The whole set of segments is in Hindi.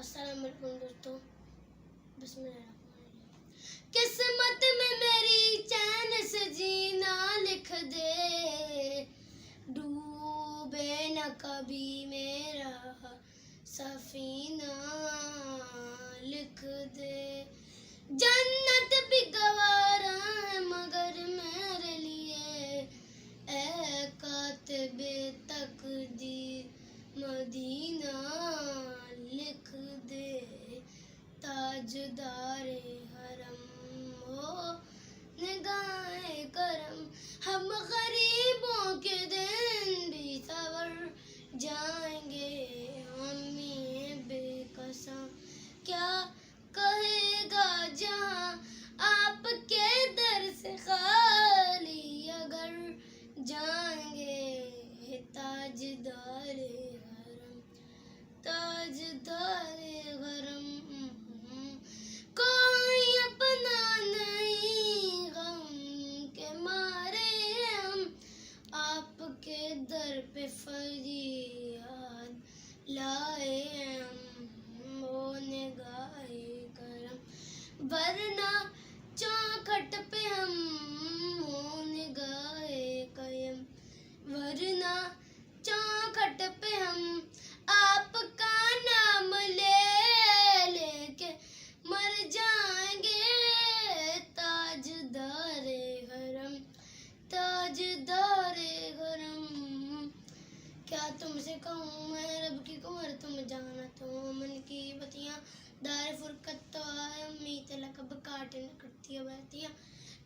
अस्सलाम वालेकुम दोस्तों। बिस्मिल्लाह। किस्मत में मेरी चैन से जीना लिख दे, डूबे न कभी मेरा सफीना लिख दे। जन्नत भी गवारा है मगर मेरे लिए, ए कातिबे तकदीर मदीना लिख दे। ताजदारे हरम हो निगाहे करम, हम गरीबों के दिन भी सवर जाएंगे। अम्मी बेकसम क्या कहेगा जहाँ आपके दर से खाली अगर जाएंगे। ताजदारे हरम, ताजदारे हरम, कोई अपना नहीं गम के मारे हम, आपके दर पे फरियाद लाए हम। ओ निगाहे करम, वरना चौखट पे हम हो निगाहे कयम, वरना चौखट पे हम आपका नाम ले लेके मर जाएंगे। ताजदारे हरम, ताजदारे हरम, क्या तुमसे कहूँ मैं रब की कुंवर तुम जाना तो मन की बतियाँ। दार फुरकत तो आए उम्मीद लकब काटे न करती बहतियाँ।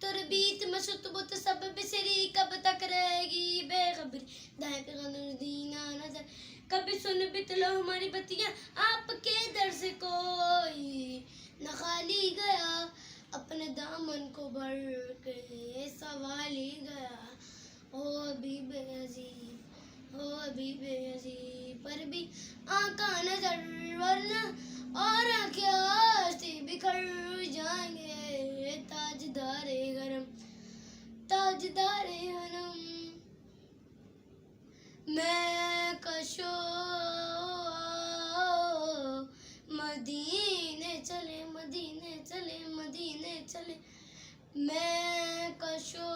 तरबीत में सुतबुत सब बिसरी कब तक रहेगी बेखबरी। दाएं पे दीना नजर कभी सुन बितलो हमारी बतियाँ। आपके दर से कोई न खाली गया, अपने दामन को भर के सवाली गया। हो अभी बेअजीब, हो अभी बेअजीब, पर भी आका नजर वरना और क्या बिखर जाएंगे। ताजदारे गरम, ताजदारे हरम, मैं कशो मदीने चले, मदीने चले, मदीने चले। मैं कशो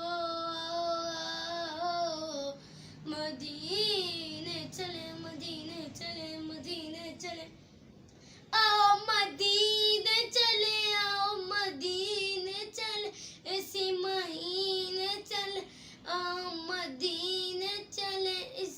मदीने चले, मदीने चले, मदीने चले। आओ मदीने चले, आओ मदीने चले, इसी महीने चले। आओ मदीने चले, इस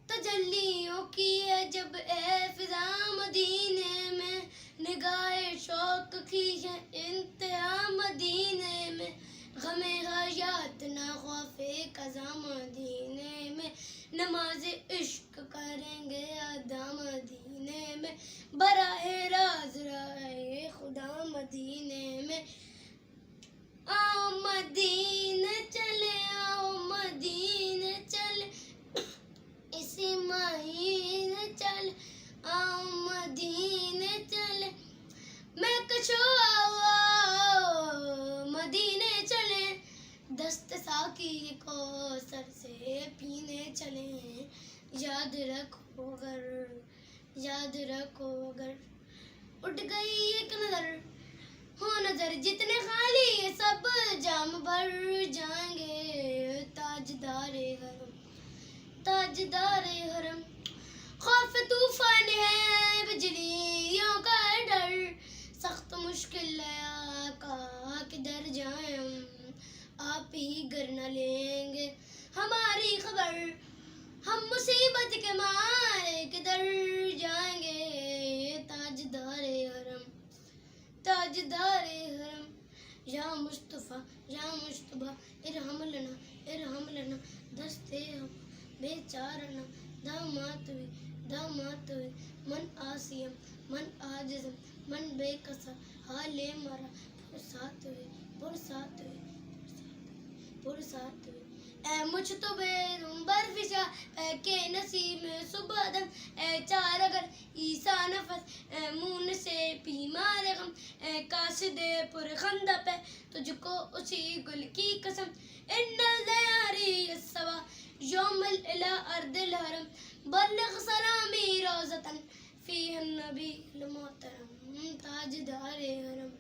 तजल्लियों की है जब ए फिजा मदीने में, निगाहे शौक की है इंतहा मदीने में। गमे हयात ना खौफे कज़ा मदीने में, नमाज़े इश्क करेंगे अदा मदीने में। बराए राज राए खुदा मदीने में। आओ मदीने चले, आओ मदीने चले, इसी महीने चले। आओ मदीने चले, मैं कशो आओ मदीने चले। दस्त साकी को सर से पीने चले। याद रखो अगर, याद रखो अगर उठ गई एक नजर हो नजर, जितने खाली ये सब जाम भर जाएंगे। ताजदारे हरम, ताजदारे हरम, खौफ तूफान है बिजलियों का डर, सख्त मुश्किल है आका किधर जाए हम, आप ही घर न लेंगे हमारी खबर, हम मुसीबत के मारे किधर जाएंगे। ताजदारे हरम, ताजदारे हरम, या मुस्तफ़ा या मुस्तबा इरहम लना, इरहम लना, दस्ते हम बेचारना। दामात हुई, दामात हुई, मन आसियम, मन आजिज़म, मन बेकसा, हाले मरा, पुरसात हुई, पुरसात हुई, पुरसात हुई। ए मुझ तो बेरुम बर्फिशा के नसीब में सुबह दम, ए चार अगर ईसा नफस, ए मून से बीमार गम, ए काश दे पुर खंदा पे तुझको उसी गुल की कसम। इन्नल दयारी सवा योमल इला अर्दिल हरम, बल्लिग सलामी रोज़तन फीहन नबी मोहतरम ताजदारे हरम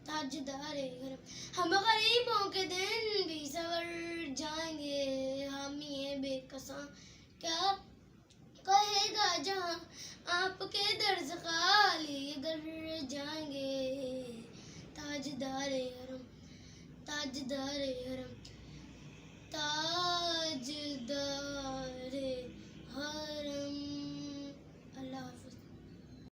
ताजदारे हरम। हम गरीबों के दिन भी सवर जाएंगे, हामी है बेकसा क्या कहेगा जहाँ, आपके दर्ज खाली अगर जाएंगे। ताजदारे हरम ताजदारे हरम